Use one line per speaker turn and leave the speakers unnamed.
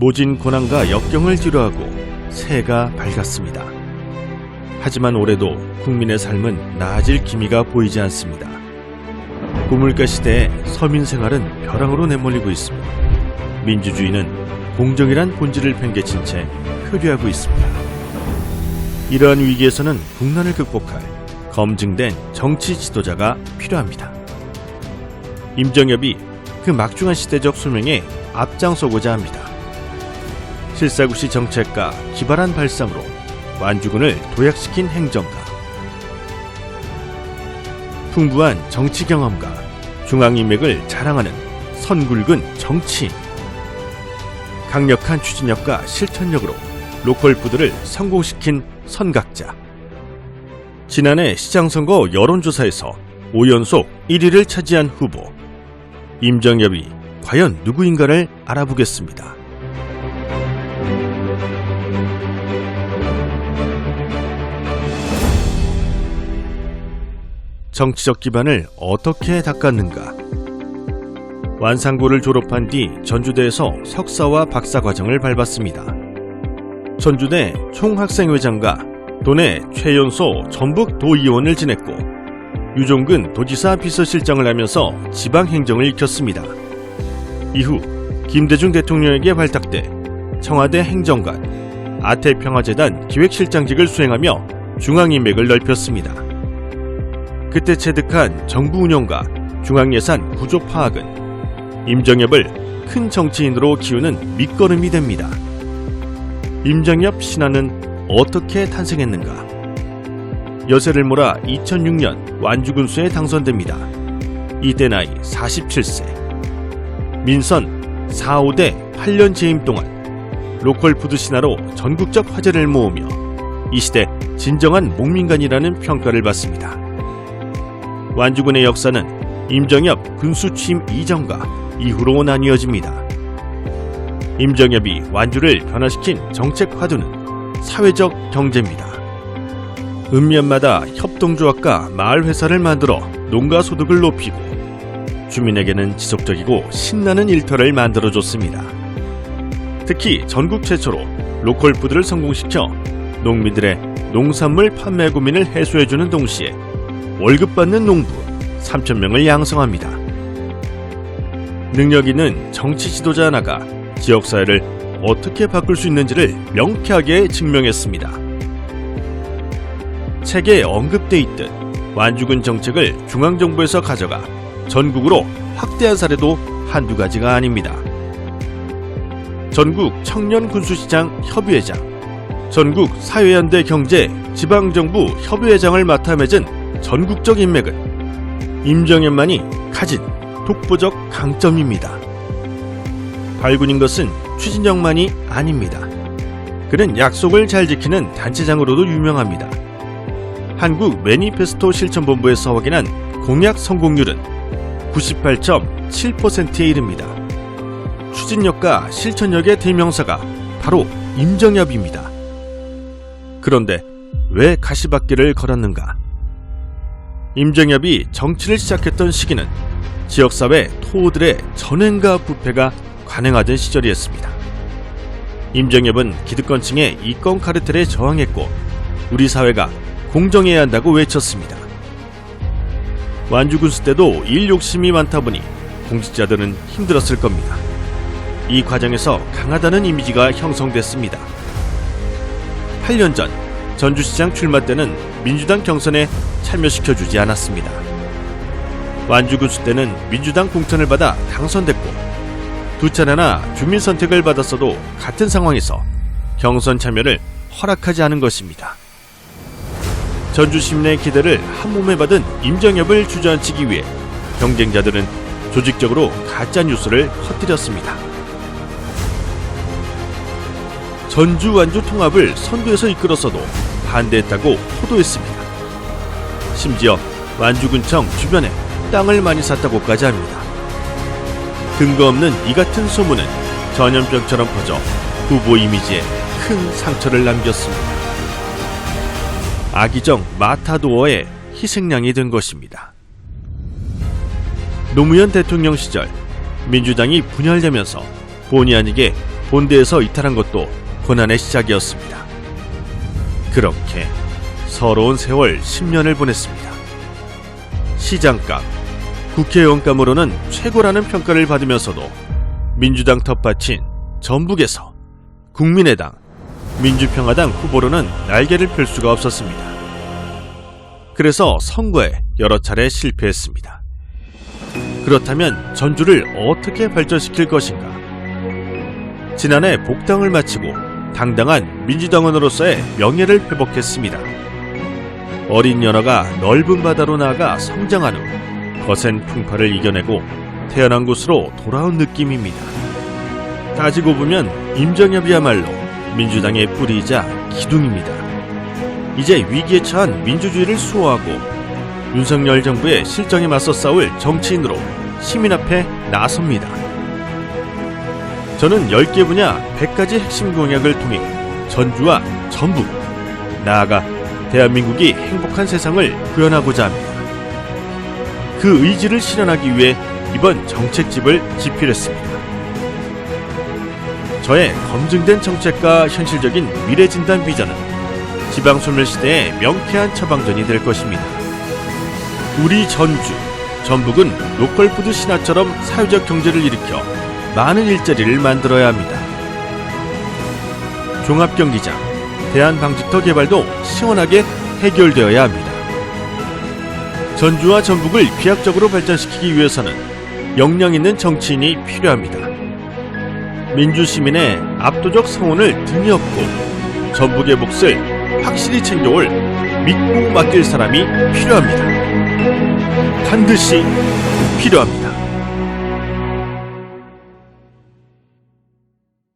모진 고난과 역경을 뒤로하고 새해가 밝았습니다. 하지만 올해도 국민의 삶은 나아질 기미가 보이지 않습니다. 고물가 시대에 서민 생활은 벼랑으로 내몰리고 있습니다. 민주주의는 공정이란 본질을 팽개친 채 표류하고 있습니다. 이러한 위기에서는 국난을 극복할 검증된 정치 지도자가 필요합니다. 임정엽이 그 막중한 시대적 소명에 앞장서고자 합니다. 실사구시 정책과 기발한 발상으로 완주군을 도약시킨 행정가, 풍부한 정치 경험과 중앙인맥을 자랑하는 선굵은 정치인, 강력한 추진력과 실천력으로 로컬 푸드를 성공시킨 선각자. 지난해 시장선거 여론조사에서 5연속 1위를 차지한 후보 임정엽이 과연 누구인가를 알아보겠습니다. 정치적 기반을 어떻게 닦았는가? 완산고를 졸업한 뒤 전주대에서 석사와 박사 과정을 밟았습니다. 전주대 총학생회장과 도내 최연소 전북도의원을 지냈고 유종근 도지사 비서실장을 하면서 지방행정을 익혔습니다. 이후 김대중 대통령에게 발탁돼 청와대 행정관, 아태평화재단 기획실장직을 수행하며 중앙인맥을 넓혔습니다. 그때 체득한 정부 운영과 중앙예산 구조 파악은 임정엽을 큰 정치인으로 키우는 밑거름이 됩니다. 임정엽 신화는 어떻게 탄생했는가? 여세를 몰아 2006년 완주군수에 당선됩니다. 이때 나이 47세. 민선 4, 5대 8년 재임 동안 로컬 푸드 신화로 전국적 화제를 모으며 이 시대 진정한 목민간이라는 평가를 받습니다. 완주군의 역사는 임정엽 군수 취임 이전과 이후로 나뉘어집니다. 임정엽이 완주를 변화시킨 정책 화두는 사회적 경제입니다. 읍면마다 협동조합과 마을회사를 만들어 농가 소득을 높이고 주민에게는 지속적이고 신나는 일터를 만들어줬습니다. 특히 전국 최초로 로컬 푸드를 성공시켜 농민들의 농산물 판매 고민을 해소해주는 동시에 월급 받는 농부 3,000명을 양성합니다. 능력 있는 정치 지도자 하나가 지역사회를 어떻게 바꿀 수 있는지를 명쾌하게 증명했습니다. 책에 언급돼 있듯 완주군 정책을 중앙정부에서 가져가 전국으로 확대한 사례도 한두 가지가 아닙니다. 전국 청년군수시장 협의회장, 전국 사회연대 경제 지방정부 협의회장을 맡아 맺은 전국적 인맥은 임정엽만이 가진 독보적 강점입니다. 발군인 것은 추진력만이 아닙니다. 그는 약속을 잘 지키는 단체장으로도 유명합니다. 한국 매니페스토 실천본부에서 확인한 공약 성공률은 98.7%에 이릅니다. 추진력과 실천력의 대명사가 바로 임정엽입니다. 그런데 왜 가시밭길을 걸었는가? 임정엽이 정치를 시작했던 시기는 지역사회 토호들의 전횡과 부패가 관행하던 시절이었습니다. 임정엽은 기득권층의 이권 카르텔에 저항했고 우리 사회가 공정해야 한다고 외쳤습니다. 완주군수 때도 일 욕심이 많다 보니 공직자들은 힘들었을 겁니다. 이 과정에서 강하다는 이미지가 형성됐습니다. 8년 전 전주시장 출마 때는 민주당 경선에 참여시켜주지 않았습니다. 완주군수 때는 민주당 공천을 받아 당선됐고 두 차례나 주민 선택을 받았어도 같은 상황에서 경선 참여를 허락하지 않은 것입니다. 전주 시민의 기대를 한몸에 받은 임정엽을 주저앉히기 위해 경쟁자들은 조직적으로 가짜 뉴스를 퍼뜨렸습니다. 전주 완주 통합을 선두에서 이끌었어도 반대했다고 호도했습니다. 심지어 완주군청 주변에 땅을 많이 샀다고까지 합니다. 근거 없는 이 같은 소문은 전염병처럼 퍼져 후보 이미지에 큰 상처를 남겼습니다. 악의정 마타도어의 희생양이 된 것입니다. 노무현 대통령 시절 민주당이 분열되면서 본의 아니게 본대에서 이탈한 것도 고난의 시작이었습니다. 그렇게 서러운 세월 10년을 보냈습니다. 시장감, 국회의원감으로는 최고라는 평가를 받으면서도 민주당 텃밭인 전북에서 국민의당, 민주평화당 후보로는 날개를 펼 수가 없었습니다. 그래서 선거에 여러 차례 실패했습니다. 그렇다면 전주를 어떻게 발전시킬 것인가? 지난해 복당을 마치고 당당한 민주당원으로서의 명예를 회복했습니다. 어린 연하가 넓은 바다로 나아가 성장한 후 거센 풍파를 이겨내고 태어난 곳으로 돌아온 느낌입니다. 따지고 보면 임정엽이야말로 민주당의 뿌리이자 기둥입니다. 이제 위기에 처한 민주주의를 수호하고 윤석열 정부의 실정에 맞서 싸울 정치인으로 시민 앞에 나섭니다. 저는 10개 분야 100가지 핵심 공약을 통해 전주와 전북, 나아가 대한민국이 행복한 세상을 구현하고자 합니다. 그 의지를 실현하기 위해 이번 정책집을 집필했습니다. 저의 검증된 정책과 현실적인 미래진단 비전은 지방소멸시대의 명쾌한 처방전이 될 것입니다. 우리 전주, 전북은 로컬푸드 신화처럼 사회적 경제를 일으켜 많은 일자리를 만들어야 합니다. 종합경기장, 대한방직터 개발도 시원하게 해결되어야 합니다. 전주와 전북을 비약적으로 발전시키기 위해서는 역량 있는 정치인이 필요합니다. 민주시민의 압도적 성원을 등에 업고 전북의 몫을 확실히 챙겨올 믿고 맡길 사람이 필요합니다. 반드시 필요합니다.